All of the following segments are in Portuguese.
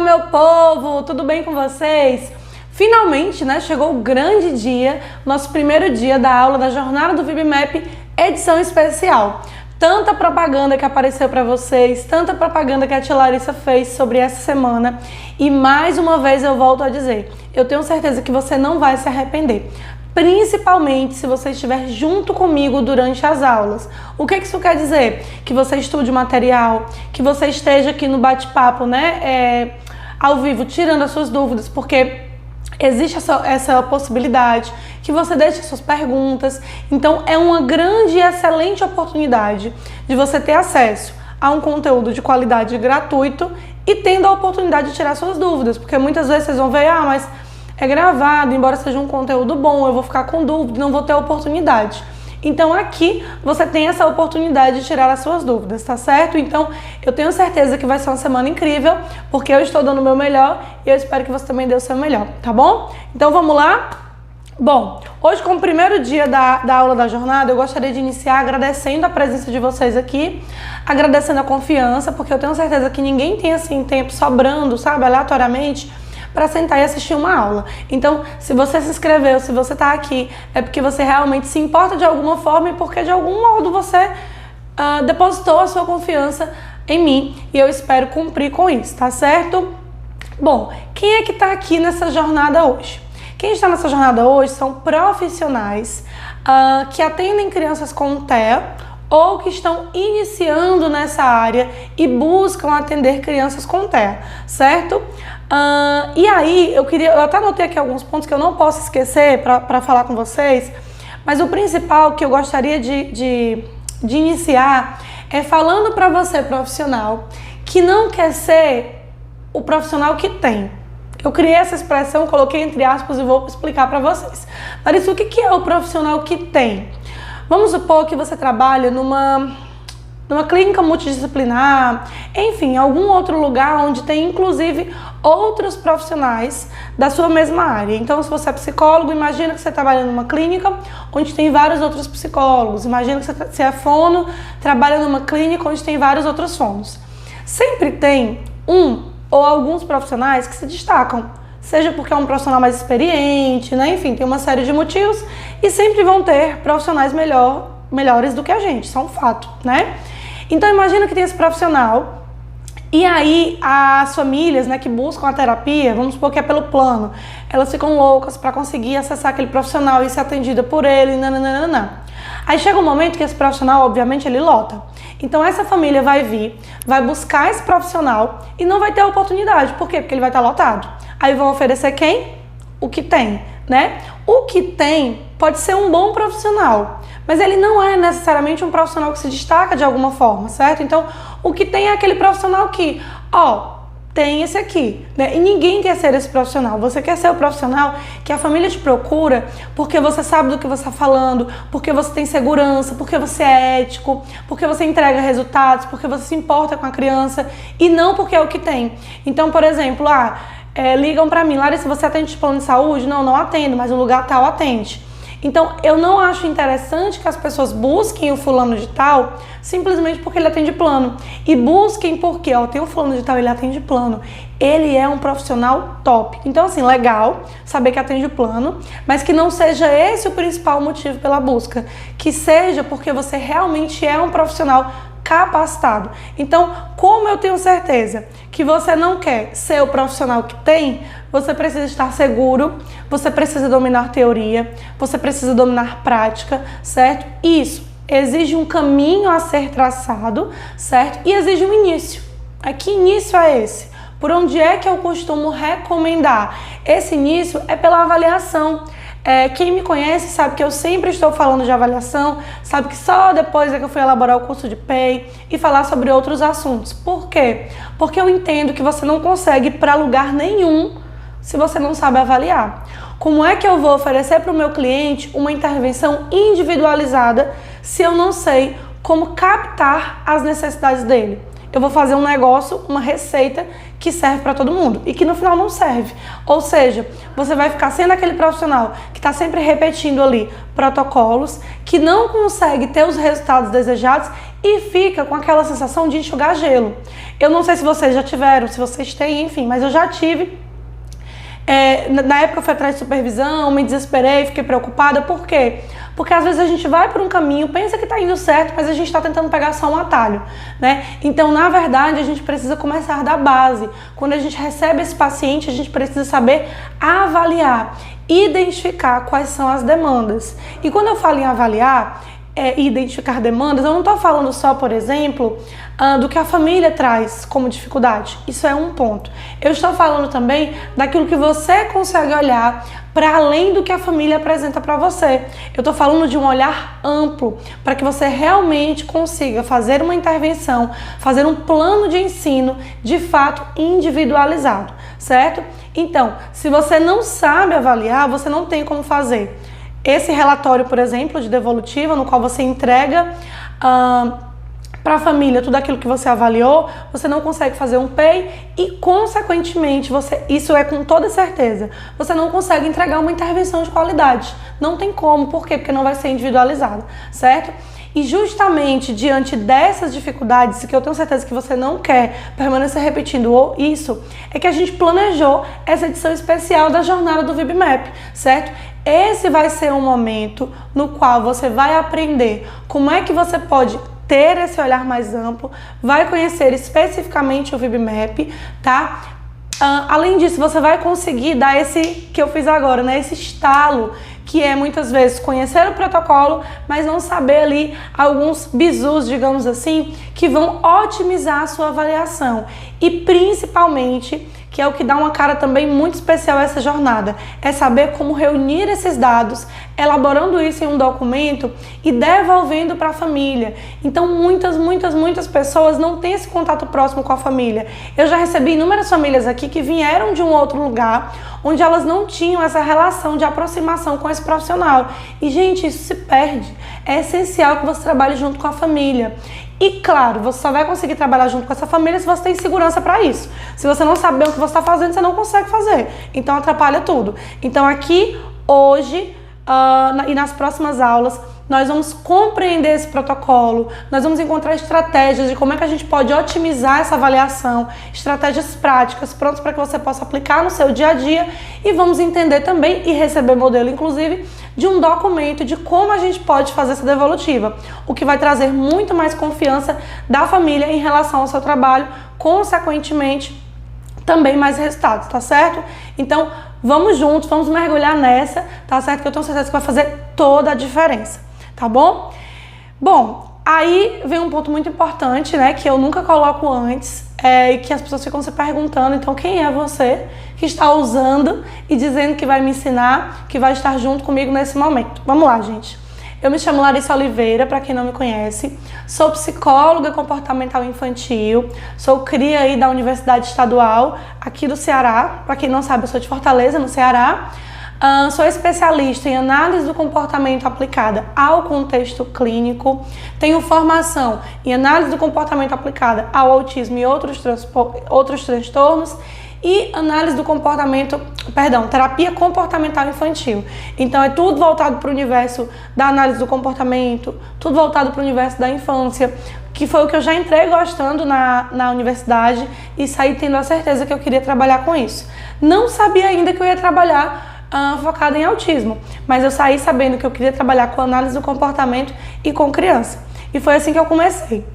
meu povo! Tudo bem com vocês? Finalmente, chegou o grande dia, nosso primeiro dia da aula da Jornada do VIBMAP, edição especial. Tanta propaganda que apareceu para vocês, tanta propaganda que a tia Larissa fez sobre essa semana. E mais uma vez eu volto a dizer, eu tenho certeza que você não vai se arrepender. Principalmente se você estiver junto comigo durante as aulas. O que isso quer dizer? Que você estude o material, que você esteja aqui no bate-papo, ao vivo, tirando as suas dúvidas, porque existe essa possibilidade, que você deixe suas perguntas. Então é uma grande e excelente oportunidade de você ter acesso a um conteúdo de qualidade gratuito e tendo a oportunidade de tirar suas dúvidas, porque muitas vezes vocês vão ver, mas é gravado, embora seja um conteúdo bom, eu vou ficar com dúvida, não vou ter oportunidade. Então aqui você tem essa oportunidade de tirar as suas dúvidas, tá certo? Então eu tenho certeza que vai ser uma semana incrível, porque eu estou dando o meu melhor e eu espero que você também dê o seu melhor, tá bom? Então vamos lá? Bom, hoje como primeiro dia da aula da jornada, eu gostaria de iniciar agradecendo a presença de vocês aqui, agradecendo a confiança, porque eu tenho certeza que ninguém tem assim tempo sobrando, sabe, aleatoriamente, para sentar e assistir uma aula. Então, se você se inscreveu, se você está aqui, é porque você realmente se importa de alguma forma e porque de algum modo você depositou a sua confiança em mim e eu espero cumprir com isso, tá certo? Bom, quem é que está aqui nessa jornada hoje? Quem está nessa jornada hoje são profissionais que atendem crianças com TEA ou que estão iniciando nessa área e buscam atender crianças com TEA, certo? E aí, eu até anotei aqui alguns pontos que eu não posso esquecer para falar com vocês, mas o principal que eu gostaria de iniciar é falando para você, profissional, que não quer ser o profissional que tem. Eu criei essa expressão, coloquei entre aspas e vou explicar para vocês. Larissa, o que é o profissional que tem? Vamos supor que você trabalha numa clínica multidisciplinar, enfim, algum outro lugar onde tem inclusive outros profissionais da sua mesma área. Então, se você é psicólogo, imagina que você trabalha numa clínica onde tem vários outros psicólogos. Imagina que você é fono, trabalha numa clínica onde tem vários outros fonos. Sempre tem um ou alguns profissionais que se destacam, seja porque é um profissional mais experiente, enfim, tem uma série de motivos, e sempre vão ter profissionais melhores do que a gente, isso é um fato, Então imagina que tem esse profissional, e aí as famílias, que buscam a terapia, vamos supor que é pelo plano, elas ficam loucas para conseguir acessar aquele profissional e ser atendida por ele, Aí chega um momento que esse profissional, obviamente, ele lota. Então essa família vai vir, vai buscar esse profissional e não vai ter oportunidade. Por quê? Porque ele vai estar lotado. Aí vão oferecer quem? O que tem, O que tem pode ser um bom profissional, mas ele não é necessariamente um profissional que se destaca de alguma forma, certo? Então, o que tem é aquele profissional que, tem esse aqui, E ninguém quer ser esse profissional. Você quer ser o profissional que a família te procura porque você sabe do que você está falando, porque você tem segurança, porque você é ético, porque você entrega resultados, porque você se importa com a criança e não porque é o que tem. Então, por exemplo, ligam para mim, Larissa, você atende de plano de saúde? Não atendo, mas o lugar tal atende. Então, eu não acho interessante que as pessoas busquem o fulano de tal simplesmente porque ele atende plano. E busquem porque, tem o fulano de tal, ele atende plano. Ele é um profissional top. Então, assim, legal saber que atende plano, mas que não seja esse o principal motivo pela busca. Que seja porque você realmente é um profissional capacitado. Então, como eu tenho certeza que você não quer ser o profissional que tem, você precisa estar seguro, você precisa dominar teoria, você precisa dominar prática, certo? Isso exige um caminho a ser traçado, certo? E exige um início. Que início é esse? Por onde é que eu costumo recomendar? Esse início é pela avaliação. Quem me conhece sabe que eu sempre estou falando de avaliação, sabe que só depois é que eu fui elaborar o curso de PEI e falar sobre outros assuntos. Por quê? Porque eu entendo que você não consegue ir para lugar nenhum se você não sabe avaliar. Como é que eu vou oferecer para o meu cliente uma intervenção individualizada se eu não sei como captar as necessidades dele? eu vou fazer um negócio, uma receita que serve para todo mundo e que no final não serve. Ou seja, você vai ficar sendo aquele profissional que está sempre repetindo ali protocolos, que não consegue ter os resultados desejados e fica com aquela sensação de enxugar gelo. Eu não sei se vocês já tiveram, se vocês têm, enfim, mas eu já tive. Na época eu fui atrás de supervisão, me desesperei, fiquei preocupada. Por quê? Porque às vezes a gente vai por um caminho, pensa que está indo certo, mas a gente está tentando pegar só um atalho, né? Então, na verdade, a gente precisa começar da base. Quando a gente recebe esse paciente, a gente precisa saber avaliar, identificar quais são as demandas. E quando eu falo em avaliar, identificar demandas, eu não estou falando só, por exemplo, do que a família traz como dificuldade. Isso é um ponto. Eu estou falando também daquilo que você consegue olhar para além do que a família apresenta para você. Eu estou falando de um olhar amplo, para que você realmente consiga fazer uma intervenção, fazer um plano de ensino de fato individualizado, certo? Então, se você não sabe avaliar, você não tem como fazer esse relatório, por exemplo, de devolutiva, no qual você entrega para a família tudo aquilo que você avaliou, você não consegue fazer um PEI e, consequentemente, isso é com toda certeza, você não consegue entregar uma intervenção de qualidade. Não tem como, por quê? Porque não vai ser individualizada, certo? E justamente diante dessas dificuldades, que eu tenho certeza que você não quer permanecer repetindo isso, é que a gente planejou essa edição especial da jornada do VibMap, certo? Esse vai ser um momento no qual você vai aprender como é que você pode ter esse olhar mais amplo, vai conhecer especificamente o VibMap, tá? Além disso, você vai conseguir dar esse que eu fiz agora, né? Esse estalo, que é muitas vezes conhecer o protocolo, mas não saber ali alguns bizus, digamos assim, que vão otimizar a sua avaliação. E principalmente, que é o que dá uma cara também muito especial a essa jornada, é saber como reunir esses dados, elaborando isso em um documento e devolvendo para a família. Então muitas pessoas não têm esse contato próximo com a família. Eu já recebi inúmeras famílias aqui que vieram de um outro lugar, onde elas não tinham essa relação de aproximação com esse profissional. E, gente, isso se perde. É essencial que você trabalhe junto com a família. E, claro, você só vai conseguir trabalhar junto com essa família se você tem segurança para isso. Se você não saber o que você está fazendo, você não consegue fazer. Então, atrapalha tudo. Então, aqui, hoje e nas próximas aulas, nós vamos compreender esse protocolo, nós vamos encontrar estratégias de como é que a gente pode otimizar essa avaliação, estratégias práticas, prontas para que você possa aplicar no seu dia a dia, e vamos entender também e receber modelo, inclusive, de um documento de como a gente pode fazer essa devolutiva, o que vai trazer muito mais confiança da família em relação ao seu trabalho, consequentemente, também mais resultados, tá certo? Então, vamos juntos, vamos mergulhar nessa, tá certo? Que eu tenho certeza que vai fazer toda a diferença. Tá bom? Bom, aí vem um ponto muito importante, né, que eu nunca coloco antes, e que as pessoas ficam se perguntando, então quem é você que está usando e dizendo que vai me ensinar, que vai estar junto comigo nesse momento? Vamos lá, gente. Eu me chamo Larissa Oliveira, para quem não me conhece, sou psicóloga comportamental infantil, sou cria aí da Universidade Estadual aqui do Ceará, para quem não sabe, eu sou de Fortaleza, no Ceará. Sou especialista em análise do comportamento aplicada ao contexto clínico, tenho formação em análise do comportamento aplicada ao autismo e outros transtornos e análise do comportamento, terapia comportamental infantil. Então é tudo voltado para o universo da análise do comportamento, tudo voltado para o universo da infância, que foi o que eu já entrei gostando na universidade e saí tendo a certeza que eu queria trabalhar com isso. Não sabia ainda que eu ia trabalhar focada em autismo, mas eu saí sabendo que eu queria trabalhar com análise do comportamento e com criança, e foi assim que eu comecei.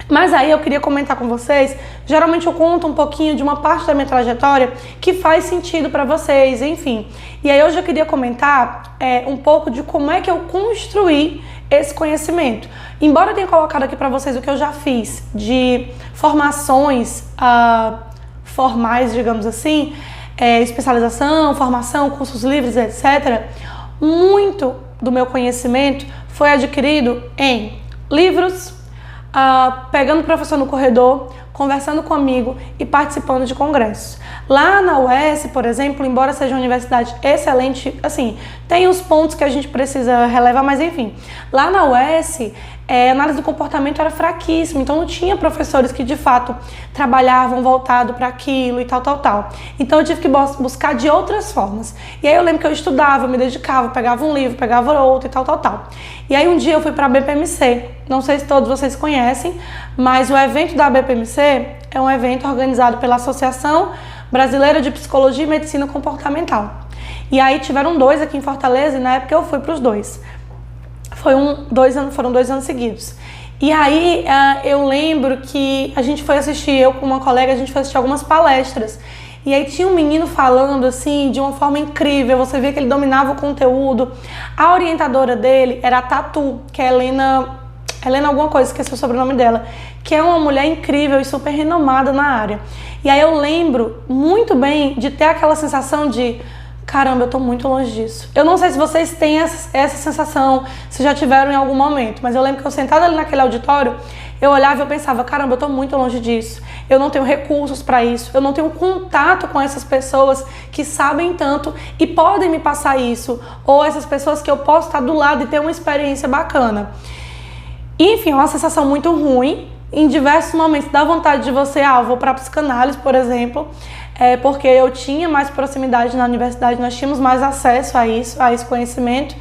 Mas aí eu queria comentar com vocês, geralmente eu conto um pouquinho de uma parte da minha trajetória que faz sentido para vocês, enfim. E aí hoje eu queria comentar um pouco de como é que eu construí esse conhecimento. Embora eu tenha colocado aqui para vocês o que eu já fiz de formações formais, digamos assim, especialização, formação, cursos livres, etc. Muito do meu conhecimento foi adquirido em livros, pegando o professor no corredor, conversando com amigo e participando de congressos. Lá na UES, por exemplo, embora seja uma universidade excelente, assim, tem os pontos que a gente precisa relevar, mas enfim, lá na UES, a análise do comportamento era fraquíssima, então não tinha professores que de fato trabalhavam voltado para aquilo e tal. Então eu tive que buscar de outras formas. E aí eu lembro que eu estudava, eu me dedicava, pegava um livro, pegava outro e tal. E aí um dia eu fui para a BPMC, não sei se todos vocês conhecem, mas o evento da BPMC é um evento organizado pela Associação Brasileira de Psicologia e Medicina Comportamental. E aí tiveram 2 aqui em Fortaleza e na época eu fui para os 2. Foram 2 anos seguidos. E aí eu lembro que a gente foi assistir, eu com uma colega, a gente foi assistir algumas palestras. E aí tinha um menino falando assim, de uma forma incrível, você via que ele dominava o conteúdo. A orientadora dele era a Tatu, que é Helena alguma coisa, esqueci o sobrenome dela, que é uma mulher incrível e super renomada na área. E aí eu lembro muito bem de ter aquela sensação de caramba, eu tô muito longe disso. Eu não sei se vocês têm essa sensação, se já tiveram em algum momento, mas eu lembro que eu sentada ali naquele auditório, eu olhava e eu pensava, caramba, eu tô muito longe disso. Eu não tenho recursos para isso, eu não tenho contato com essas pessoas que sabem tanto e podem me passar isso, ou essas pessoas que eu posso estar do lado e ter uma experiência bacana. Enfim, é uma sensação muito ruim. Em diversos momentos dá vontade de você, vou para psicanálise, por exemplo, porque eu tinha mais proximidade na universidade, nós tínhamos mais acesso a esse conhecimento.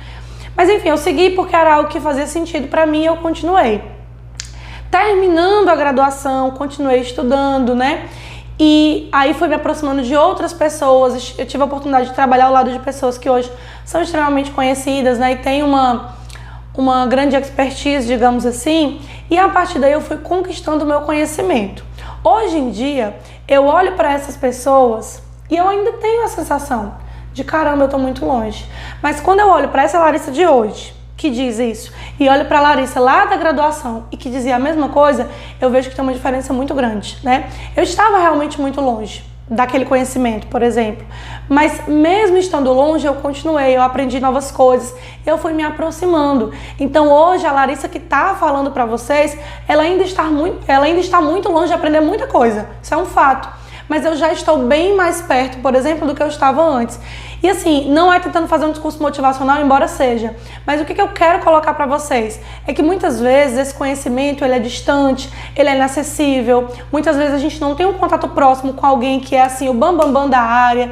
Mas enfim, eu segui porque era algo que fazia sentido para mim e eu continuei. Terminando a graduação, continuei estudando, né? E aí fui me aproximando de outras pessoas, eu tive a oportunidade de trabalhar ao lado de pessoas que hoje são extremamente conhecidas, né? E tem uma grande expertise, digamos assim, e a partir daí eu fui conquistando o meu conhecimento. Hoje em dia, eu olho para essas pessoas e eu ainda tenho a sensação de caramba, eu tô muito longe. Mas quando eu olho para essa Larissa de hoje, que diz isso, e olho para a Larissa lá da graduação e que dizia a mesma coisa, eu vejo que tem uma diferença muito grande, né? Eu estava realmente muito longe daquele conhecimento, por exemplo. Mas mesmo estando longe, eu continuei, eu aprendi novas coisas, eu fui me aproximando. Então hoje a Larissa que está falando para vocês, ela ainda está muito longe de aprender muita coisa, isso é um fato. Mas eu já estou bem mais perto, por exemplo, do que eu estava antes. E assim, não é tentando fazer um discurso motivacional, embora seja, mas o que eu quero colocar para vocês é que muitas vezes esse conhecimento ele é distante, ele é inacessível, muitas vezes a gente não tem um contato próximo com alguém que é assim o bambambam da área,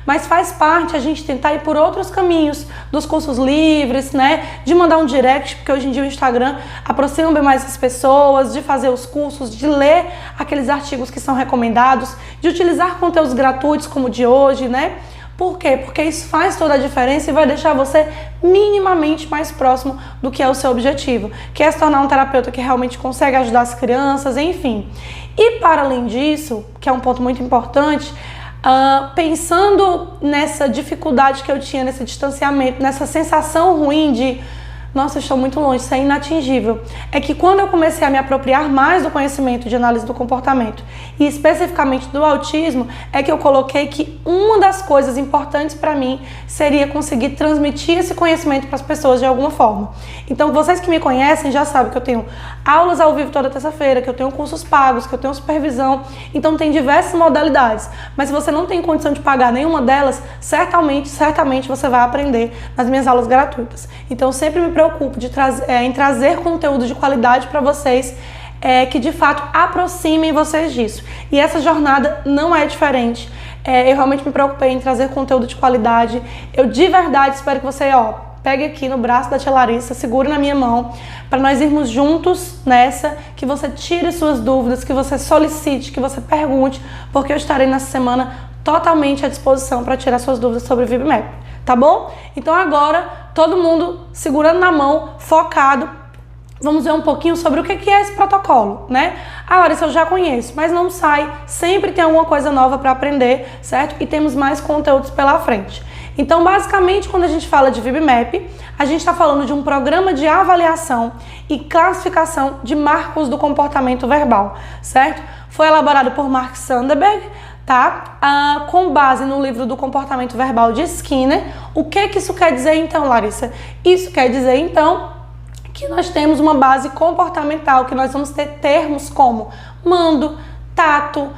mas faz parte a gente tentar ir por outros caminhos, dos cursos livres, né? De mandar um direct, porque hoje em dia o Instagram aproxima bem mais as pessoas, de fazer os cursos, de ler aqueles artigos que são recomendados, de utilizar conteúdos gratuitos como o de hoje, né? Por quê? Porque isso faz toda a diferença e vai deixar você minimamente mais próximo do que é o seu objetivo, que é se tornar um terapeuta que realmente consegue ajudar as crianças, enfim. E para além disso, que é um ponto muito importante, pensando nessa dificuldade que eu tinha, nesse distanciamento, nessa sensação ruim de nossa, eu estou muito longe, isso é inatingível. É que quando eu comecei a me apropriar mais do conhecimento de análise do comportamento e especificamente do autismo, é que eu coloquei que uma das coisas importantes para mim seria conseguir transmitir esse conhecimento para as pessoas de alguma forma. Então, vocês que me conhecem já sabem que eu tenho aulas ao vivo toda terça-feira, que eu tenho cursos pagos, que eu tenho supervisão, então tem diversas modalidades. Mas se você não tem condição de pagar nenhuma delas, certamente você vai aprender nas minhas aulas gratuitas. Então, eu sempre me preocupo em trazer conteúdo de qualidade para vocês, que de fato aproximem vocês disso. E essa jornada não é diferente. Eu realmente me preocupei em trazer conteúdo de qualidade. Eu de verdade espero que você, pegue aqui no braço da tia Larissa, segure na minha mão, para nós irmos juntos nessa, que você tire suas dúvidas, que você solicite, que você pergunte, porque eu estarei nessa semana totalmente à disposição para tirar suas dúvidas sobre o VibMap, tá bom? Então agora, todo mundo segurando na mão, focado, vamos ver um pouquinho sobre o que é esse protocolo, né? Larissa, eu já conheço, mas não sai, sempre tem alguma coisa nova para aprender, certo? E temos mais conteúdos pela frente. Então, basicamente, quando a gente fala de VibMap, a gente está falando de um programa de avaliação e classificação de marcos do comportamento verbal, certo? Foi elaborado por Mark Sandberg, tá? Com base no livro do comportamento verbal de Skinner. O que isso quer dizer então, Larissa? Isso quer dizer então que nós temos uma base comportamental, que nós vamos ter termos como mando, tato,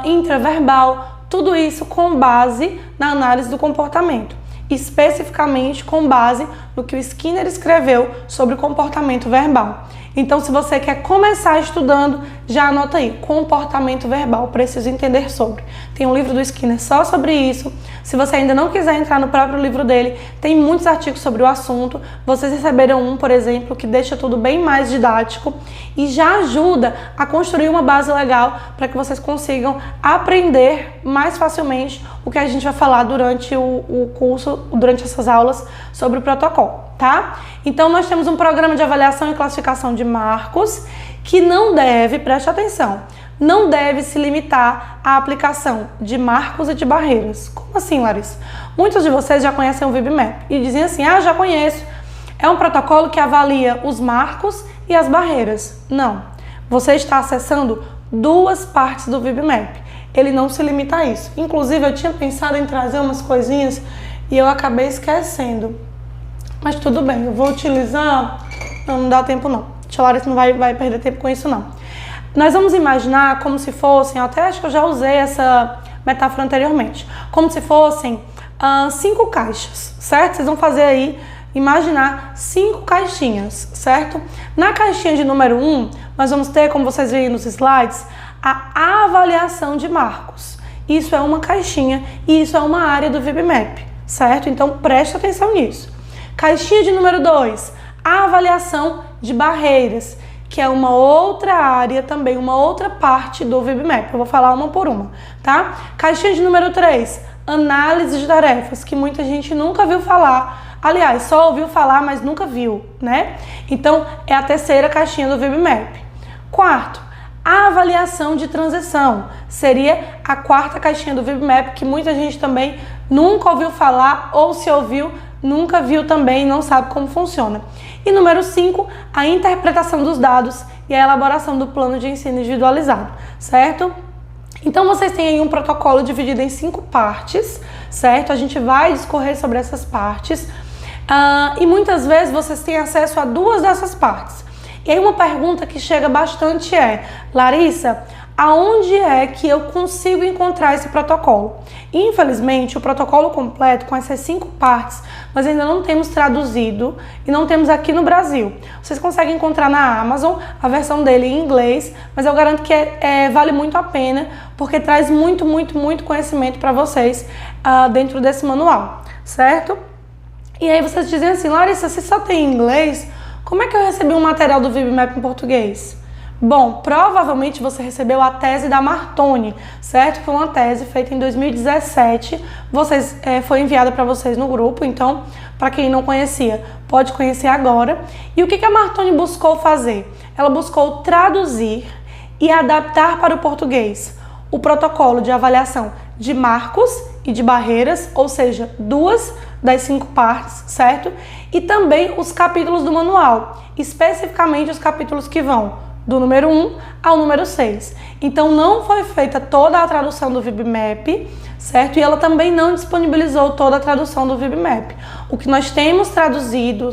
intraverbal, Tudo isso com base na análise do comportamento, especificamente com base no que o Skinner escreveu sobre o comportamento verbal. Então, se você quer começar estudando, já anota aí, comportamento verbal, preciso entender sobre. Tem um livro do Skinner só sobre isso. Se você ainda não quiser entrar no próprio livro dele, tem muitos artigos sobre o assunto. Vocês receberam um, por exemplo, que deixa tudo bem mais didático e já ajuda a construir uma base legal para que vocês consigam aprender mais facilmente o que a gente vai falar durante o curso, durante essas aulas sobre o protocolo, tá? Então, nós temos um programa de avaliação e classificação de marcos que não deve, preste atenção, não deve se limitar à aplicação de marcos e de barreiras. Como assim, Larissa? Muitos de vocês já conhecem o VibMap e dizem assim, já conheço. É um protocolo que avalia os marcos e as barreiras. Não. Você está acessando duas partes do VibMap. Ele não se limita a isso. Inclusive, eu tinha pensado em trazer umas coisinhas e eu acabei esquecendo. Mas tudo bem, eu vou utilizar... Não dá tempo não. A Larissa não vai perder tempo com isso não. Nós vamos imaginar como se fossem, eu até acho que eu já usei essa metáfora anteriormente, como se fossem 5 caixas, certo? Vocês vão fazer aí, imaginar 5 caixinhas, certo? Na caixinha de número 1, nós vamos ter, como vocês veem nos slides, a avaliação de marcos. Isso é uma caixinha e isso é uma área do VibMap, certo? Então preste atenção nisso. Caixinha de número 2, a avaliação de barreiras, que é uma outra área também, uma outra parte do VibMap. Eu vou falar uma por uma, tá? Caixinha de número 3, análise de tarefas, que muita gente nunca viu falar. Aliás, só ouviu falar, mas nunca viu, né? Então, é a terceira caixinha do VibMap. Quarto, a avaliação de transição. Seria a quarta caixinha do VibMap, que muita gente também nunca ouviu falar, ou se ouviu, nunca viu também, não sabe como funciona. E número 5, a interpretação dos dados e a elaboração do plano de ensino individualizado, certo? Então, vocês têm aí um protocolo dividido em 5 partes, certo? A gente vai discorrer sobre essas partes e muitas vezes vocês têm acesso a 2 dessas partes. E aí uma pergunta que chega bastante é, Larissa, aonde é que eu consigo encontrar esse protocolo? Infelizmente, o protocolo completo com essas 5 partes, nós ainda não temos traduzido e não temos aqui no Brasil. Vocês conseguem encontrar na Amazon a versão dele em inglês, mas eu garanto que vale muito a pena, porque traz muito conhecimento para vocês dentro desse manual, certo? E aí vocês dizem assim, Larissa, se só tem em inglês, como é que eu recebi um material do VibMap em português? Bom, provavelmente você recebeu a tese da Martoni, certo? Foi uma tese feita em 2017, foi enviada para vocês no grupo, então, para quem não conhecia, pode conhecer agora. E o que a Martoni buscou fazer? Ela buscou traduzir e adaptar para o português o protocolo de avaliação de marcos e de barreiras, ou seja, 2 das 5 partes, certo? E também os capítulos do manual, especificamente os capítulos que vão do número 1 ao número 6. Então, não foi feita toda a tradução do VibMap, certo? E ela também não disponibilizou toda a tradução do VibMap. O que nós temos traduzido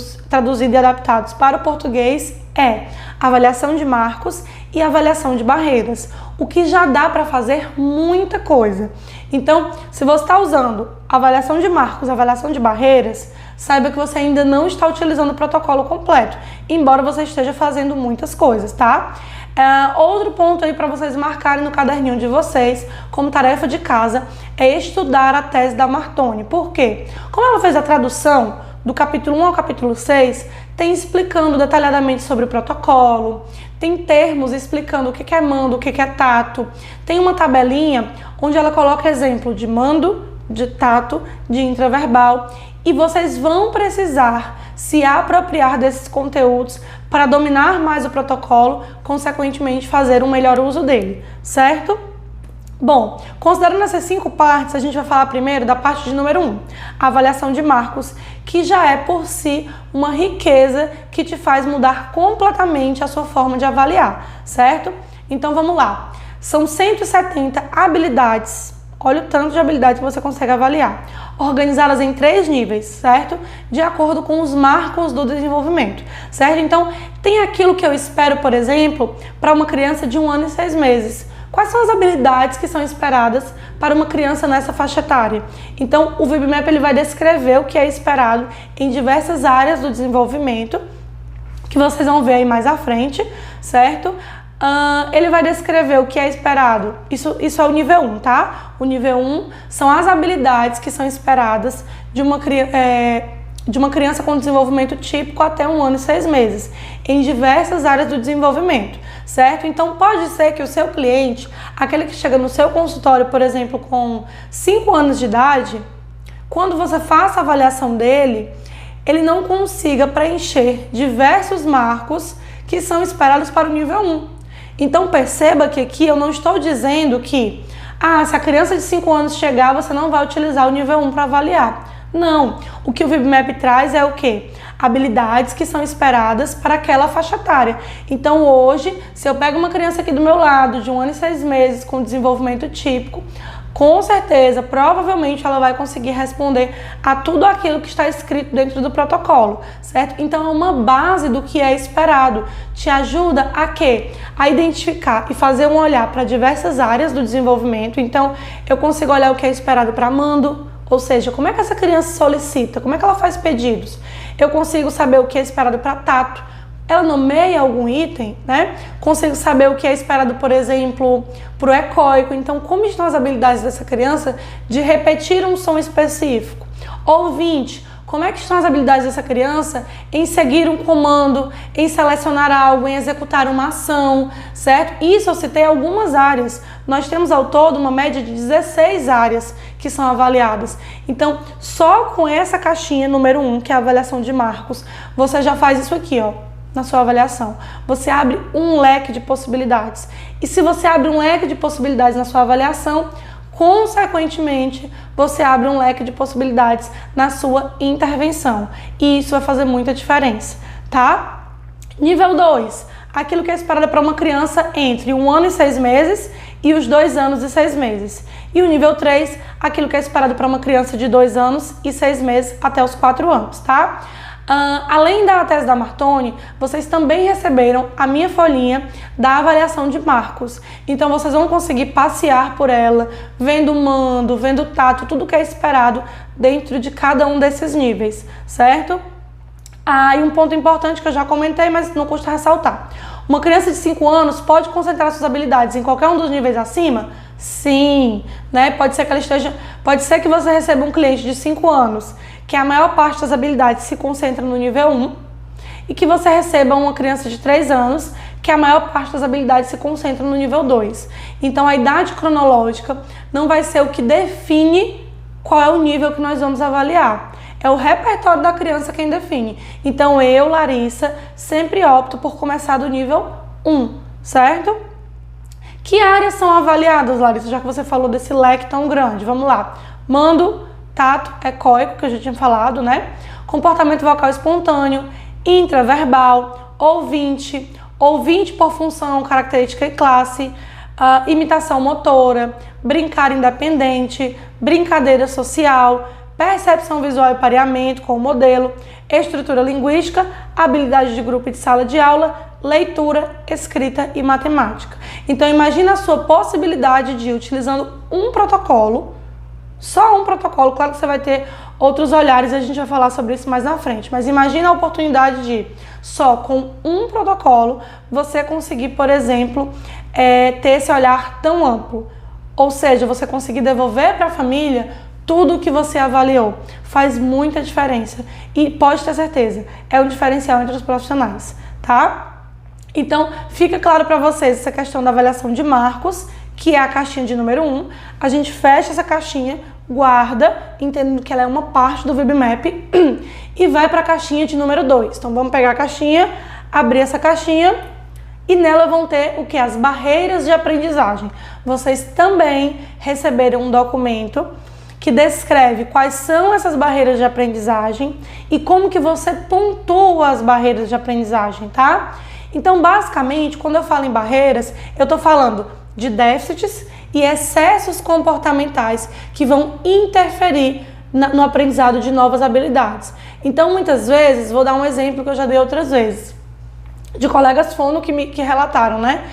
e adaptados para o português é avaliação de marcos e avaliação de barreiras, o que já dá para fazer muita coisa. Então, se você está usando avaliação de marcos, avaliação de barreiras, saiba que você ainda não está utilizando o protocolo completo, embora você esteja fazendo muitas coisas, tá? Outro ponto aí para vocês marcarem no caderninho de vocês, como tarefa de casa, é estudar a tese da Martoni. Por quê? Como ela fez a tradução do capítulo 1 ao capítulo 6, tem explicando detalhadamente sobre o protocolo, tem termos explicando o que é mando, o que é tato, tem uma tabelinha onde ela coloca exemplo de mando, de tato, de intraverbal, e vocês vão precisar se apropriar desses conteúdos para dominar mais o protocolo, consequentemente fazer um melhor uso dele, certo? Bom, considerando essas 5 partes, a gente vai falar primeiro da parte de número 1, a avaliação de marcos, que já é por si uma riqueza que te faz mudar completamente a sua forma de avaliar, certo? Então vamos lá, são 170 habilidades, olha o tanto de habilidades que você consegue avaliar, organizadas em 3 níveis, certo? De acordo com os marcos do desenvolvimento, certo? Então, tem aquilo que eu espero, por exemplo, para uma criança de 1 ano e 6 meses. Quais são as habilidades que são esperadas para uma criança nessa faixa etária? Então, o VibMap ele vai descrever o que é esperado em diversas áreas do desenvolvimento, que vocês vão ver aí mais à frente, certo? Ele vai descrever o que é esperado. Isso é o nível 1, tá? O nível 1 são as habilidades que são esperadas de uma criança com desenvolvimento típico até 1 ano e 6 meses, em diversas áreas do desenvolvimento, certo? Então, pode ser que o seu cliente, aquele que chega no seu consultório, por exemplo, com 5 anos de idade, quando você faça a avaliação dele, ele não consiga preencher diversos marcos que são esperados para o nível 1. Então, perceba que aqui eu não estou dizendo que, se a criança de 5 anos chegar, você não vai utilizar o nível 1 para avaliar. Não, o que o VibMap traz é o quê? Habilidades que são esperadas para aquela faixa etária. Então hoje, se eu pego uma criança aqui do meu lado, de 1 ano e 6 meses, com desenvolvimento típico, com certeza, provavelmente ela vai conseguir responder a tudo aquilo que está escrito dentro do protocolo, certo? Então é uma base do que é esperado. Te ajuda a quê? A identificar e fazer um olhar para diversas áreas do desenvolvimento. Então eu consigo olhar o que é esperado para Mando, ou seja, como é que essa criança solicita, como é que ela faz pedidos. Eu consigo saber o que é esperado para Tato. Ela nomeia algum item, né? Consigo saber o que é esperado, por exemplo, para o ecoico. Então, como estão as habilidades dessa criança de repetir um som específico? Ouvinte, como é que estão as habilidades dessa criança em seguir um comando, em selecionar algo, em executar uma ação, certo? Isso eu citei algumas áreas. Nós temos ao todo uma média de 16 áreas que são avaliadas. Então, só com essa caixinha número 1, que é a avaliação de marcos, você já faz isso aqui, ó, na sua avaliação. Você abre um leque de possibilidades. E se você abre um leque de possibilidades na sua avaliação, consequentemente, você abre um leque de possibilidades na sua intervenção. E isso vai fazer muita diferença, tá? Nível 2, aquilo que é esperado para uma criança entre 1 ano e 6 meses e os 2 anos e 6 meses. E o nível 3, aquilo que é esperado para uma criança de 2 anos e 6 meses até os 4 anos, tá? Além da tese da Martoni, vocês também receberam a minha folhinha da avaliação de marcos. Então vocês vão conseguir passear por ela, vendo o Mando, vendo o Tato, tudo que é esperado dentro de cada um desses níveis, certo? E um ponto importante que eu já comentei, mas não custa ressaltar. Uma criança de 5 anos pode concentrar suas habilidades em qualquer um dos níveis acima? Sim, né? Pode ser que você receba um cliente de 5 anos que a maior parte das habilidades se concentra no nível 1 e que você receba uma criança de 3 anos que a maior parte das habilidades se concentra no nível 2. Então a idade cronológica não vai ser o que define qual é o nível que nós vamos avaliar. É o repertório da criança quem define. Então eu, Larissa, sempre opto por começar do nível 1, certo? Que áreas são avaliadas, Larissa, já que você falou desse leque tão grande? Vamos lá. Mando, Tato, ecoico, que eu já tinha falado, né? Comportamento vocal espontâneo, intraverbal, ouvinte por função, característica e classe, imitação motora, brincar independente, brincadeira social, percepção visual e pareamento com o modelo, estrutura linguística, habilidade de grupo e de sala de aula, leitura, escrita e matemática. Então imagina a sua possibilidade de, utilizando um protocolo, só um protocolo, claro que você vai ter outros olhares e a gente vai falar sobre isso mais na frente, mas imagina a oportunidade de, só com um protocolo, você conseguir, por exemplo, ter esse olhar tão amplo. Ou seja, você conseguir devolver para a família tudo o que você avaliou. Faz muita diferença e pode ter certeza, é um diferencial entre os profissionais, tá? Então, fica claro para vocês essa questão da avaliação de marcos, que é a caixinha de número 1, a gente fecha essa caixinha, guarda, entendendo que ela é uma parte do VibMap e vai para a caixinha de número 2. Então vamos pegar a caixinha, abrir essa caixinha e nela vão ter o que? As barreiras de aprendizagem. Vocês também receberam um documento que descreve quais são essas barreiras de aprendizagem e como que você pontua as barreiras de aprendizagem, tá? Então, basicamente, quando eu falo em barreiras, eu tô falando de déficits e excessos comportamentais que vão interferir no aprendizado de novas habilidades. Então, muitas vezes, vou dar um exemplo que eu já dei outras vezes, de colegas fono que relataram, né?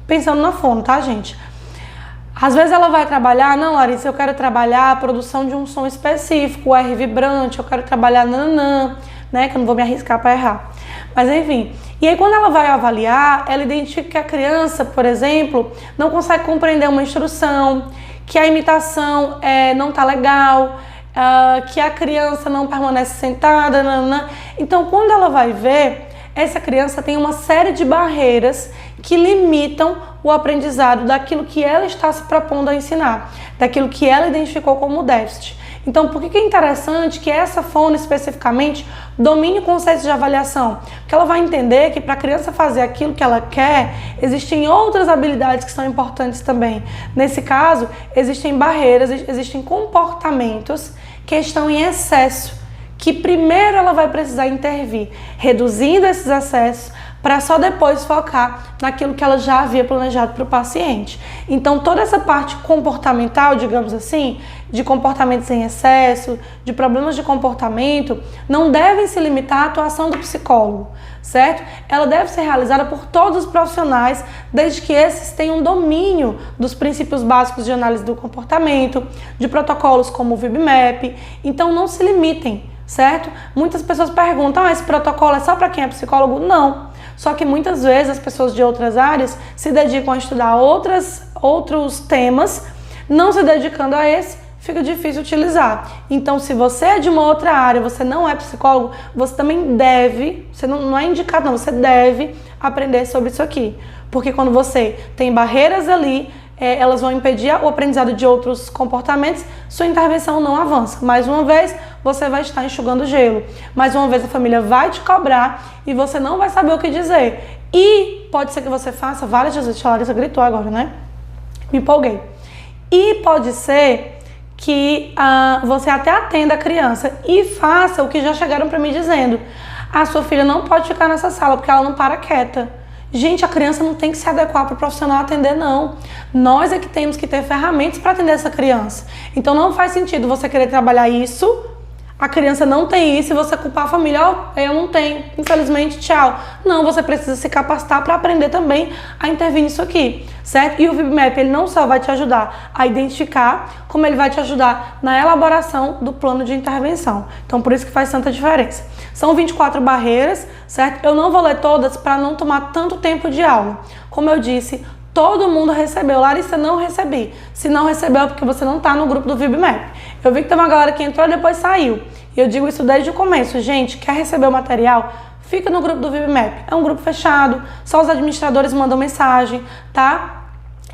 pensando na fono, tá, gente? Às vezes ela vai trabalhar, não, Larissa, eu quero trabalhar a produção de um som específico, o R vibrante, eu quero trabalhar nananã, né, que eu não vou me arriscar para errar. Mas enfim, e aí quando ela vai avaliar, ela identifica que a criança, por exemplo, não consegue compreender uma instrução, que a imitação não tá legal, que a criança não permanece sentada, nananã. Então quando ela vai ver, essa criança tem uma série de barreiras que limitam o aprendizado daquilo que ela está se propondo a ensinar, daquilo que ela identificou como déficit. Então, por que é interessante que essa fono especificamente domine o conceito de avaliação? Porque ela vai entender que para a criança fazer aquilo que ela quer, existem outras habilidades que são importantes também. Nesse caso, existem barreiras, existem comportamentos que estão em excesso, que primeiro ela vai precisar intervir, reduzindo esses excessos, para só depois focar naquilo que ela já havia planejado para o paciente. Então, toda essa parte comportamental, digamos assim, de comportamentos em excesso, de problemas de comportamento, não devem se limitar à atuação do psicólogo, certo? Ela deve ser realizada por todos os profissionais, desde que esses tenham domínio dos princípios básicos de análise do comportamento, de protocolos como o VibMap. Então, não se limitem, certo? Muitas pessoas perguntam, esse protocolo é só para quem é psicólogo? Não. Só que muitas vezes as pessoas de outras áreas se dedicam a estudar outros temas, não se dedicando a esse, fica difícil utilizar. Então, se você é de uma outra área, você não é psicólogo, você também deve, você não é indicado não, você deve aprender sobre isso aqui. Porque quando você tem barreiras ali, elas vão impedir o aprendizado de outros comportamentos, sua intervenção não avança. Mais uma vez, você vai estar enxugando gelo. Mais uma vez, a família vai te cobrar e você não vai saber o que dizer. E pode ser que você faça várias vezes. A Larissa gritou agora, né? Me empolguei. E pode ser que você até atenda a criança e faça o que já chegaram para mim dizendo. A sua filha não pode ficar nessa sala porque ela não para quieta. Gente, a criança não tem que se adequar para o profissional atender, não. Nós é que temos que ter ferramentas para atender essa criança. Então não faz sentido você querer trabalhar isso, a criança não tem isso e você culpar a família, eu não tenho, infelizmente, tchau. Não, você precisa se capacitar para aprender também a intervir nisso aqui, certo? E o VibMap, ele não só vai te ajudar a identificar, como ele vai te ajudar na elaboração do plano de intervenção. Então, por isso que faz tanta diferença. São 24 barreiras, certo? Eu não vou ler todas para não tomar tanto tempo de aula. Como eu disse, todo mundo recebeu. Larissa, não recebi. Se não recebeu é porque você não está no grupo do VibMap. Eu vi que tem uma galera que entrou e depois saiu. E eu digo isso desde o começo. Gente, quer receber o material? Fica no grupo do VibMap. É um grupo fechado, só os administradores mandam mensagem, tá?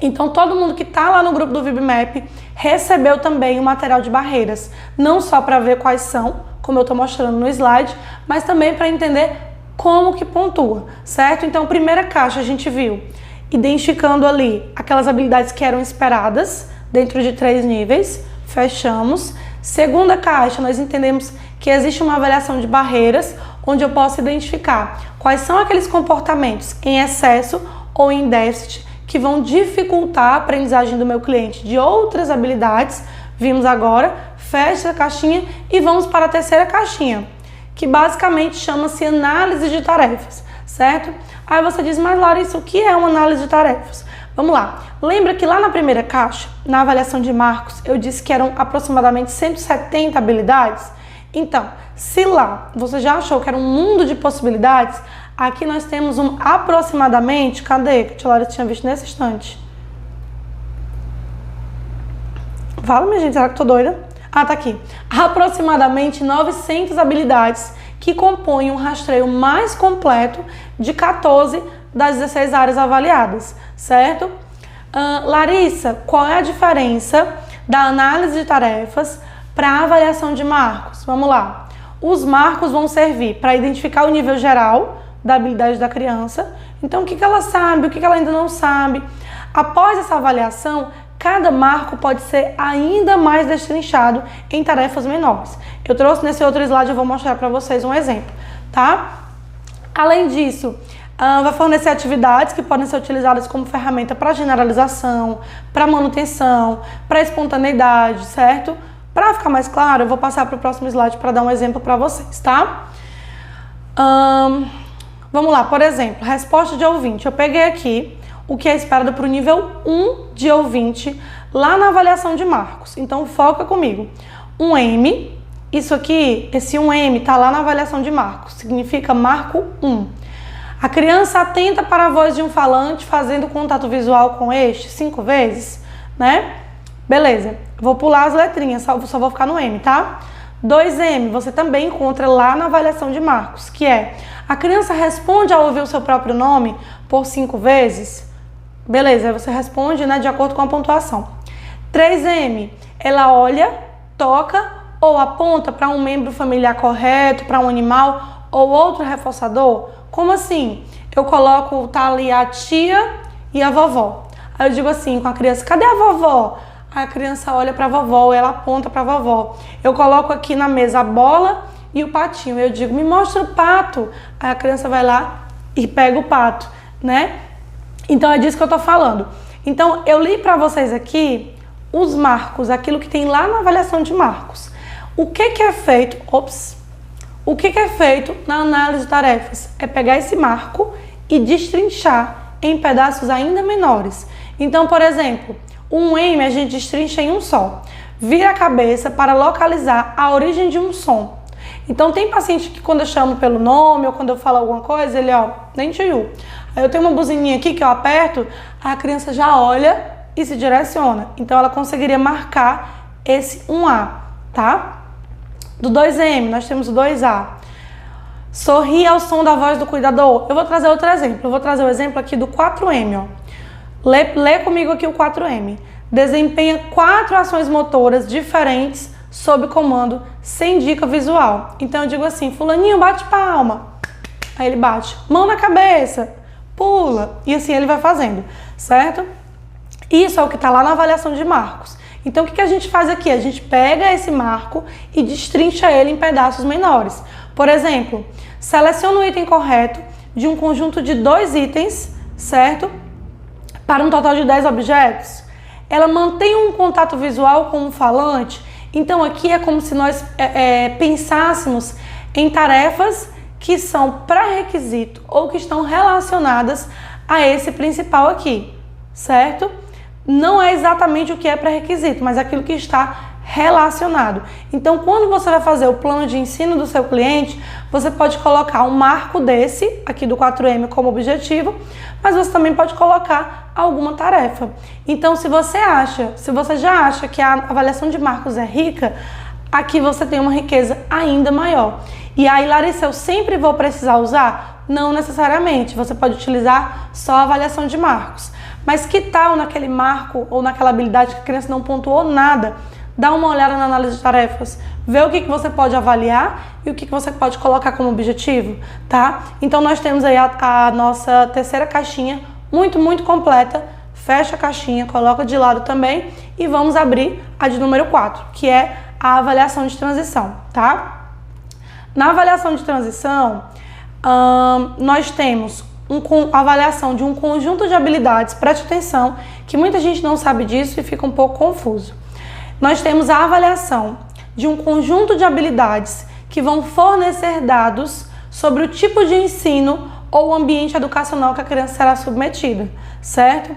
Então, todo mundo que está lá no grupo do VibMap recebeu também o material de barreiras. Não só para ver quais são, como eu estou mostrando no slide, mas também para entender como que pontua, certo? Então, primeira caixa a gente viu identificando ali aquelas habilidades que eram esperadas dentro de 3 níveis, fechamos. Segunda caixa, nós entendemos que existe uma avaliação de barreiras, onde eu posso identificar quais são aqueles comportamentos em excesso ou em déficit que vão dificultar a aprendizagem do meu cliente de outras habilidades. Vimos agora, fecha a caixinha e vamos para a terceira caixinha, que basicamente chama-se análise de tarefas, certo? Aí você diz, mas Larissa, o que é uma análise de tarefas? Vamos lá. Lembra que lá na primeira caixa, na avaliação de marcos, eu disse que eram aproximadamente 170 habilidades? Então, se lá você já achou que era um mundo de possibilidades, aqui nós temos um aproximadamente, cadê? Que a Larissa tinha visto nesse instante. Fala, minha gente, será que eu tô doida? Ah, tá aqui. Aproximadamente 900 habilidades que compõem um rastreio mais completo de 14 das 16 áreas avaliadas, certo? Larissa, qual é a diferença da análise de tarefas para a avaliação de marcos? Vamos lá. Os marcos vão servir para identificar o nível geral da habilidade da criança. Então, o que ela sabe, o que ela ainda não sabe. Após essa avaliação, cada marco pode ser ainda mais destrinchado em tarefas menores. Eu trouxe nesse outro slide, eu vou mostrar para vocês um exemplo, tá? Além disso, vai fornecer atividades que podem ser utilizadas como ferramenta para generalização, para manutenção, para espontaneidade, certo? Para ficar mais claro, eu vou passar para o próximo slide para dar um exemplo para vocês, tá? Vamos lá, por exemplo, resposta de ouvinte. Eu peguei aqui o que é esperado para o nível 1 de ouvinte lá na avaliação de marcos. Então, foca comigo. 1M, isso aqui, esse 1M está lá na avaliação de marcos, significa marco 1. A criança atenta para a voz de um falante fazendo contato visual com este 5 vezes, né? Beleza, vou pular as letrinhas, só vou ficar no M, tá? 2M, você também encontra lá na avaliação de marcos, que é a criança responde ao ouvir o seu próprio nome por 5 vezes. Beleza, aí você responde, né, de acordo com a pontuação. 3M, ela olha, toca ou aponta para um membro familiar correto, para um animal ou outro reforçador. Como assim? Eu coloco, tá ali a tia e a vovó. Aí eu digo assim com a criança, cadê a vovó? A criança olha para a vovó, ela aponta para a vovó. Eu coloco aqui na mesa a bola e o patinho. Eu digo, me mostra o pato. Aí a criança vai lá e pega o pato, né? Então é disso que eu tô falando. Então eu li para vocês aqui os marcos, aquilo que tem lá na avaliação de marcos. O que é feito? O que é feito na análise de tarefas? É pegar esse marco e destrinchar em pedaços ainda menores. Então, por exemplo, um M a gente destrincha em um só. Vira a cabeça para localizar a origem de um som. Então tem paciente que quando eu chamo pelo nome ou quando eu falo alguma coisa, ele nem tio. Aí eu tenho uma buzininha aqui que eu aperto, a criança já olha e se direciona. Então ela conseguiria marcar esse 1A, tá? Do 2M, nós temos o 2A. Sorri ao som da voz do cuidador. Eu vou trazer outro exemplo. Eu vou trazer o exemplo aqui do 4M, Lê comigo aqui o 4M. Desempenha 4 ações motoras diferentes sob comando, sem dica visual. Então eu digo assim, fulaninho bate palma. Aí ele bate. Mão na cabeça. Pula. E assim ele vai fazendo, certo? Isso é o que está lá na avaliação de marcos. Então o que a gente faz aqui? A gente pega esse marco e destrincha ele em pedaços menores. Por exemplo, seleciona o item correto de um conjunto de 2 itens, certo? Para um total de 10 objetos. Ela mantém um contato visual com um falante. Então aqui é como se nós pensássemos em tarefas que são pré-requisito ou que estão relacionadas a esse principal aqui, certo? Não é exatamente o que é pré-requisito, mas aquilo que está relacionado. Então, quando você vai fazer o plano de ensino do seu cliente, você pode colocar um marco desse, aqui do 4M, como objetivo, mas você também pode colocar alguma tarefa. Então, se você já acha que a avaliação de marcos é rica, aqui você tem uma riqueza ainda maior. E aí, Larissa, eu sempre vou precisar usar? Não necessariamente, você pode utilizar só a avaliação de marcos. Mas que tal naquele marco ou naquela habilidade que a criança não pontuou nada? Dá uma olhada na análise de tarefas, vê o que você pode avaliar e o que você pode colocar como objetivo, tá? Então nós temos aí a nossa terceira caixinha, muito completa. Fecha a caixinha, coloca de lado também e vamos abrir a de número 4, que é a avaliação de transição, tá? Na avaliação de transição, nós temos a avaliação de um conjunto de habilidades, preste atenção, que muita gente não sabe disso e fica um pouco confuso. Nós temos a avaliação de um conjunto de habilidades que vão fornecer dados sobre o tipo de ensino ou ambiente educacional que a criança será submetida, certo?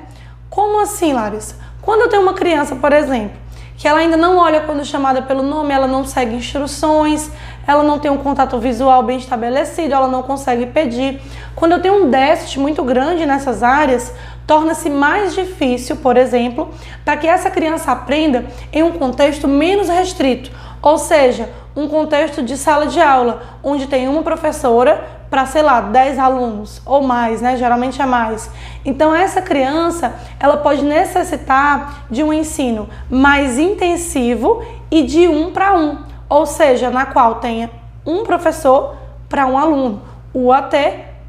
Como assim, Larissa? Quando eu tenho uma criança, por exemplo, que ela ainda não olha quando chamada pelo nome, ela não segue instruções, ela não tem um contato visual bem estabelecido, ela não consegue pedir. Quando eu tenho um déficit muito grande nessas áreas, torna-se mais difícil, por exemplo, para que essa criança aprenda em um contexto menos restrito, ou seja, um contexto de sala de aula, onde tem uma professora para, sei lá, 10 alunos ou mais, né? Geralmente é mais. Então essa criança, ela pode necessitar de um ensino mais intensivo e de 1 para 1, ou seja, na qual tenha um professor para um aluno, o AT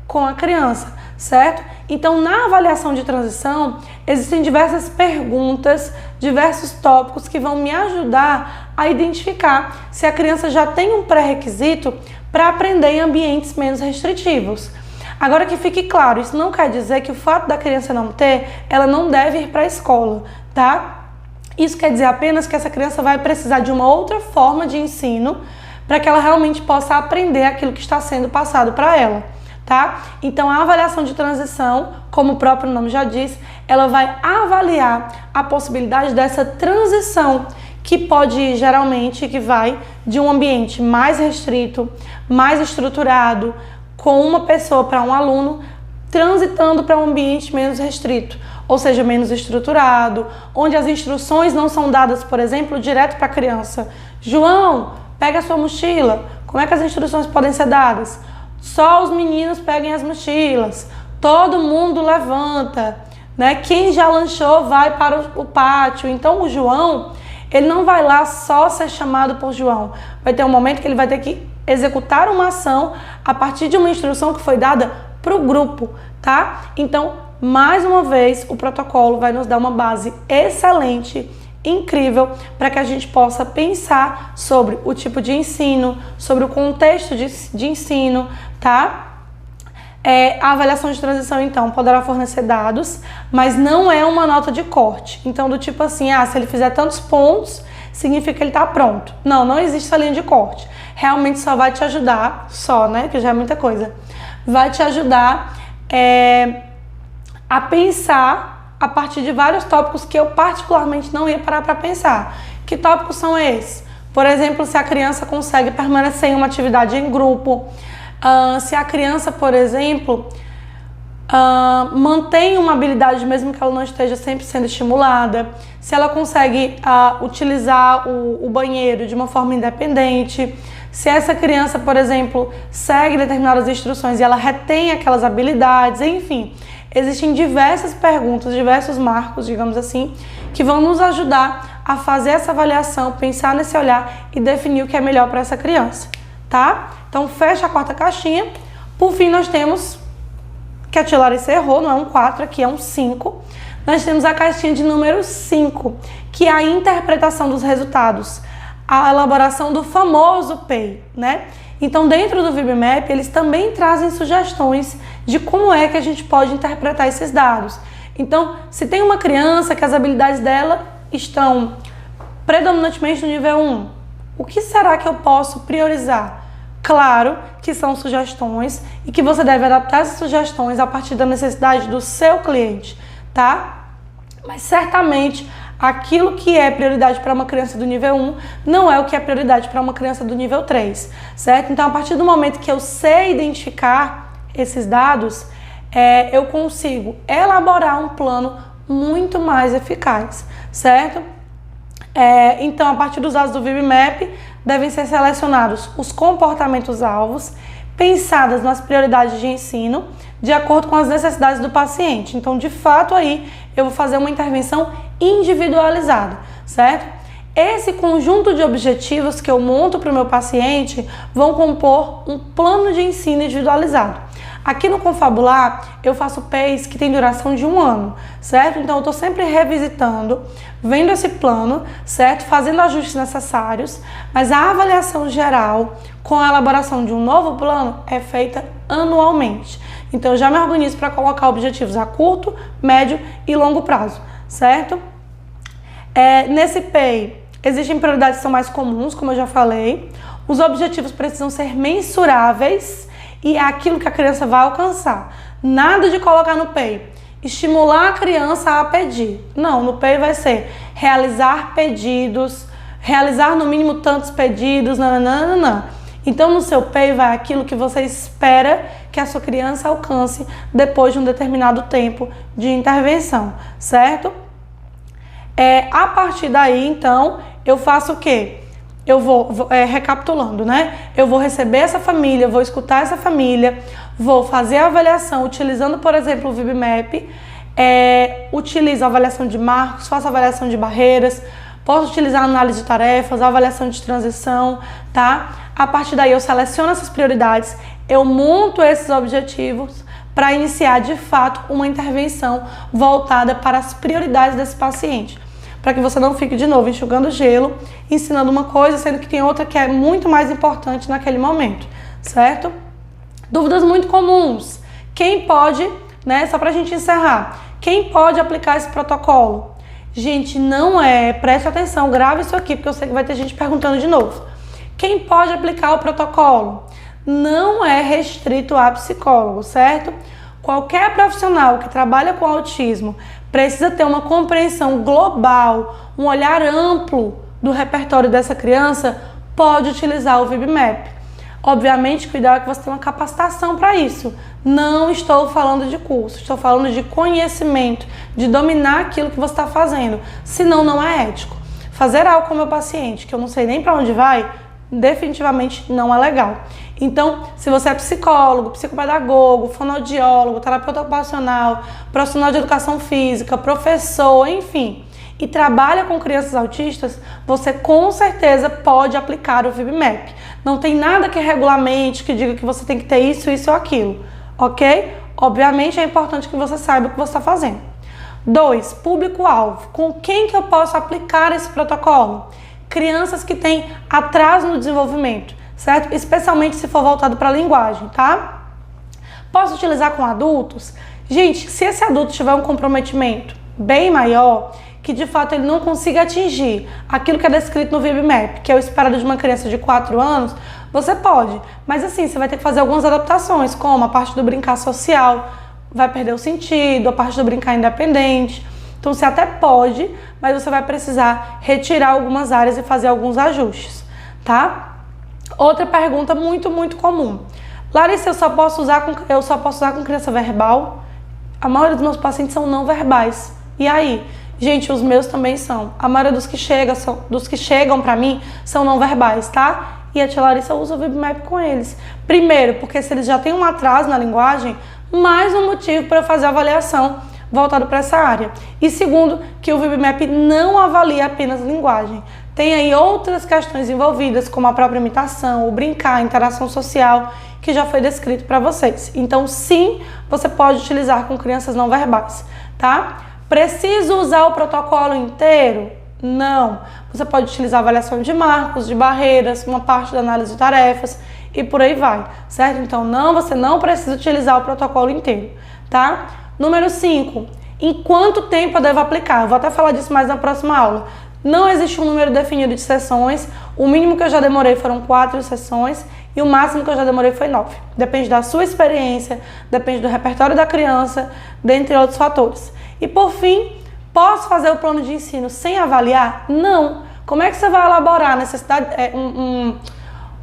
com a criança, certo? Então, na avaliação de transição, existem diversas perguntas, diversos tópicos que vão me ajudar a identificar se a criança já tem um pré-requisito para aprender em ambientes menos restritivos. Agora que fique claro, isso não quer dizer que o fato da criança não ter, ela não deve ir para a escola, tá? Isso quer dizer apenas que essa criança vai precisar de uma outra forma de ensino para que ela realmente possa aprender aquilo que está sendo passado para ela, tá? Então, a avaliação de transição, como o próprio nome já diz, ela vai avaliar a possibilidade dessa transição que pode ir, geralmente, que vai de um ambiente mais restrito, mais estruturado, com uma pessoa para um aluno, transitando para um ambiente menos restrito, ou seja, menos estruturado, onde as instruções não são dadas, por exemplo, direto para a criança. João, pega a sua mochila. Como é que as instruções podem ser dadas? Só os meninos peguem as mochilas, todo mundo levanta, né? Quem já lanchou vai para o pátio. Então o João, ele não vai lá só ser chamado por João. Vai ter um momento que ele vai ter que executar uma ação a partir de uma instrução que foi dada para o grupo, tá? Então, mais uma vez, o protocolo vai nos dar uma base excelente, incrível, para que a gente possa pensar sobre o tipo de ensino, sobre o contexto de ensino, tá? A avaliação de transição, então, poderá fornecer dados, mas não é uma nota de corte. Então, do tipo assim, se ele fizer tantos pontos, significa que ele está pronto. Não, não existe essa linha de corte. Realmente só vai te ajudar, né, que já é muita coisa, vai te ajudar a pensar a partir de vários tópicos que eu particularmente não ia parar para pensar. Que tópicos são esses? Por exemplo, se a criança consegue permanecer em uma atividade em grupo, se a criança, por exemplo, mantém uma habilidade mesmo que ela não esteja sempre sendo estimulada, se ela consegue utilizar o banheiro de uma forma independente, se essa criança, por exemplo, segue determinadas instruções e ela retém aquelas habilidades, enfim. Existem diversas perguntas, diversos marcos, digamos assim, que vão nos ajudar a fazer essa avaliação, pensar nesse olhar e definir o que é melhor para essa criança, tá? Então, fecha a quarta caixinha. Por fim, nós temos, que a tia Larissa errou, não é um 4, aqui é um 5. Nós temos a caixinha de número 5, que é a interpretação dos resultados, a elaboração do famoso PEI, né? Então, dentro do VibMap, eles também trazem sugestões de como é que a gente pode interpretar esses dados. Então, se tem uma criança que as habilidades dela estão predominantemente no nível 1, o que será que eu posso priorizar? Claro que são sugestões e que você deve adaptar essas sugestões a partir da necessidade do seu cliente, tá? Mas certamente aquilo que é prioridade para uma criança do nível 1 não é o que é prioridade para uma criança do nível 3, certo? Então, a partir do momento que eu sei identificar esses dados, eu consigo elaborar um plano muito mais eficaz, certo? Então, a partir dos dados do VibMap, devem ser selecionados os comportamentos-alvos, pensadas nas prioridades de ensino, de acordo com as necessidades do paciente. Então, de fato, aí eu vou fazer uma intervenção individualizada, certo? Esse conjunto de objetivos que eu monto para o meu paciente vão compor um plano de ensino individualizado. Aqui no Confabular, eu faço PEIs que tem duração de 1 ano, certo? Então, eu estou sempre revisitando, vendo esse plano, certo? Fazendo ajustes necessários, mas a avaliação geral com a elaboração de um novo plano é feita anualmente. Então, eu já me organizo para colocar objetivos a curto, médio e longo prazo, certo? Nesse PEI, existem prioridades que são mais comuns, como eu já falei. Os objetivos precisam ser mensuráveis e é aquilo que a criança vai alcançar. Nada de colocar no PEI estimular a criança a pedir. Não, no PEI vai ser realizar pedidos, realizar no mínimo tantos pedidos, nananana. Então, no seu PEI vai aquilo que você espera que a sua criança alcance depois de um determinado tempo de intervenção, certo? A partir daí, então, eu faço o quê? Eu vou recapitulando, né? Eu vou receber essa família, vou escutar essa família, vou fazer a avaliação utilizando, por exemplo, o VibMap, utilizo a avaliação de marcos, faço a avaliação de barreiras, posso utilizar a análise de tarefas, a avaliação de transição, tá? A partir daí eu seleciono essas prioridades, eu monto esses objetivos para iniciar de fato uma intervenção voltada para as prioridades desse paciente. Para que você não fique de novo enxugando gelo, ensinando uma coisa, sendo que tem outra que é muito mais importante naquele momento, certo? Dúvidas muito comuns. Quem pode, né, só para a gente encerrar, quem pode aplicar esse protocolo? Gente, não preste atenção, grave isso aqui, porque eu sei que vai ter gente perguntando de novo. Quem pode aplicar o protocolo? não é restrito a psicólogo, certo? Qualquer profissional que trabalha com autismo precisa ter uma compreensão global, um olhar amplo do repertório dessa criança, pode utilizar o VibMap. Obviamente, o ideal é que você tenha uma capacitação para isso. Não estou falando de curso, estou falando de conhecimento, de dominar aquilo que você está fazendo. Senão, não é ético. Fazer algo com o meu paciente, que eu não sei nem para onde vai, definitivamente não é legal. Então, se você é psicólogo, psicopedagogo, fonoaudiólogo, terapeuta ocupacional, profissional de educação física, professor, enfim, e trabalha com crianças autistas, você com certeza pode aplicar o VibMap. Não tem nada que regulamente, que diga que você tem que ter isso, isso ou aquilo, ok? Obviamente é importante que você saiba o que você está fazendo. 2. Público-alvo. Com quem que eu posso aplicar esse protocolo? Crianças que têm atraso no desenvolvimento, certo? Especialmente se for voltado para a linguagem, tá? Posso utilizar com adultos? Gente, se esse adulto tiver um comprometimento bem maior, que de fato ele não consiga atingir aquilo que é descrito no VibMap, que é o esperado de uma criança de 4 anos, você pode. Mas assim, você vai ter que fazer algumas adaptações, como a parte do brincar social vai perder o sentido, a parte do brincar independente. Então você até pode, mas você vai precisar retirar algumas áreas e fazer alguns ajustes, tá? Outra pergunta muito comum. Larissa, eu só posso usar com criança verbal? A maioria dos meus pacientes são não verbais. E aí? Gente, os meus também são. A maioria dos que chegam pra mim são não verbais, tá? E a tia Larissa usa o VibMap com eles. Primeiro, porque se eles já têm um atraso na linguagem, mais um motivo para eu fazer a avaliação voltado para essa área. E segundo, que o VibMap não avalia apenas linguagem. Tem aí outras questões envolvidas, como a própria imitação, o brincar, a interação social, que já foi descrito para vocês. Então, sim, você pode utilizar com crianças não verbais, tá? Preciso usar o protocolo inteiro? Não. Você pode utilizar avaliação de marcos, de barreiras, uma parte da análise de tarefas e por aí vai, certo? Então, você não precisa utilizar o protocolo inteiro, tá? Número 5. Em quanto tempo eu devo aplicar? Eu vou até falar disso mais na próxima aula. Não existe um número definido de sessões. O mínimo que eu já demorei foram 4 sessões e o máximo que eu já demorei foi 9. Depende da sua experiência, depende do repertório da criança, dentre outros fatores. E por fim, posso fazer o plano de ensino sem avaliar? Não. Como é que você vai elaborar a necessidade,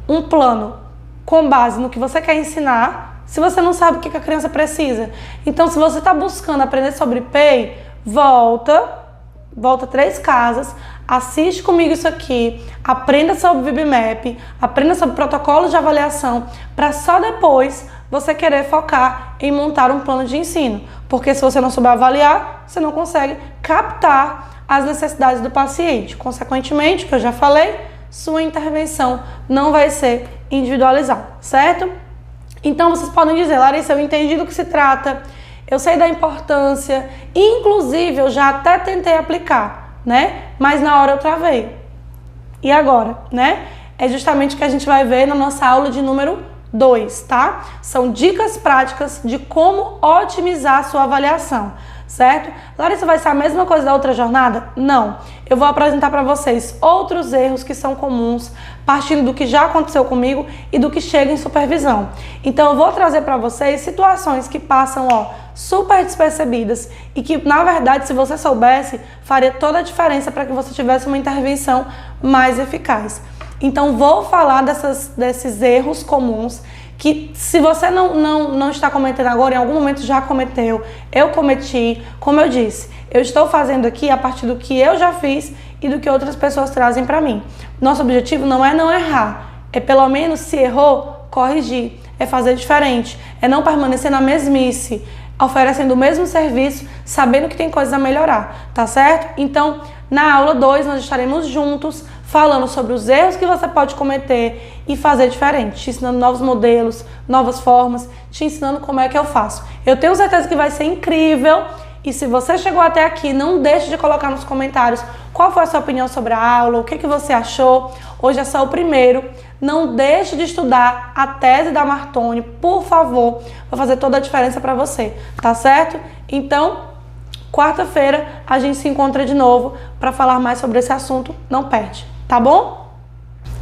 um plano com base no que você quer ensinar, se você não sabe o que a criança precisa? Então, se você está buscando aprender sobre PEI, volta 3 casas, assiste comigo isso aqui, aprenda sobre o VibMap, aprenda sobre protocolos de avaliação, para só depois você querer focar em montar um plano de ensino. Porque se você não souber avaliar, você não consegue captar as necessidades do paciente. Consequentemente, que eu já falei, sua intervenção não vai ser individualizada, certo? Então vocês podem dizer, Larissa, eu entendi do que se trata, eu sei da importância, inclusive eu já até tentei aplicar, né? Mas na hora eu travei. E agora, né? É justamente o que a gente vai ver na nossa aula de número 2, tá? São dicas práticas de como otimizar a sua avaliação, certo? Larissa, vai ser a mesma coisa da outra jornada? Não. Eu vou apresentar para vocês outros erros que são comuns, partindo do que já aconteceu comigo e do que chega em supervisão. Então eu vou trazer para vocês situações que passam, super despercebidas e que, na verdade, se você soubesse, faria toda a diferença para que você tivesse uma intervenção mais eficaz. Então vou falar desses erros comuns que, se você não está cometendo agora, em algum momento já cometeu, eu cometi. Como eu disse, eu estou fazendo aqui a partir do que eu já fiz e do que outras pessoas trazem para mim. Nosso objetivo não é não errar, é pelo menos, se errou, corrigir, é fazer diferente, é não permanecer na mesmice, oferecendo o mesmo serviço, sabendo que tem coisas a melhorar, tá certo? Então, na aula 2, nós estaremos juntos falando sobre os erros que você pode cometer e fazer diferente, te ensinando novos modelos, novas formas, te ensinando como é que eu faço. Eu tenho certeza que vai ser incrível. E se você chegou até aqui, não deixe de colocar nos comentários qual foi a sua opinião sobre a aula, o que você achou. Hoje é só o primeiro. Não deixe de estudar a tese da Martoni, por favor. Vai fazer toda a diferença para você, tá certo? Então, quarta-feira a gente se encontra de novo para falar mais sobre esse assunto. Não perde, tá bom?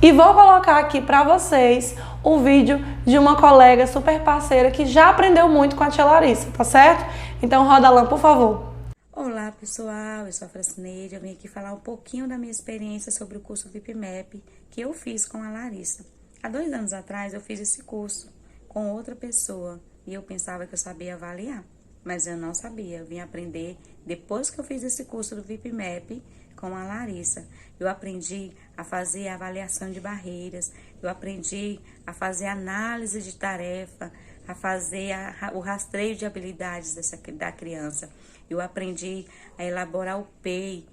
E vou colocar aqui para vocês o vídeo de uma colega super parceira que já aprendeu muito com a tia Larissa, tá certo? Então roda lá, por favor. Olá pessoal, eu sou a Francineide, eu vim aqui falar um pouquinho da minha experiência sobre o curso VIPMAP que eu fiz com a Larissa. Há 2 anos atrás eu fiz esse curso com outra pessoa e eu pensava que eu sabia avaliar, mas eu não sabia, eu vim aprender depois que eu fiz esse curso do VIPMAP com a Larissa. Eu aprendi a fazer avaliação de barreiras, eu aprendi a fazer análise de tarefa, a fazer o rastreio de habilidades da criança. Eu aprendi a elaborar o PEI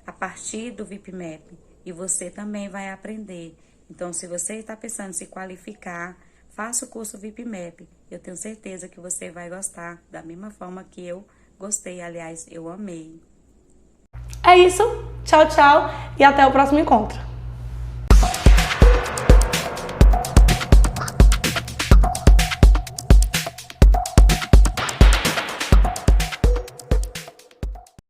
a partir do VIPMAP e você também vai aprender. Então, se você está pensando em se qualificar, faça o curso VIPMAP. Eu tenho certeza que você vai gostar da mesma forma que eu gostei. Aliás, eu amei. É isso, tchau, tchau e até o próximo encontro.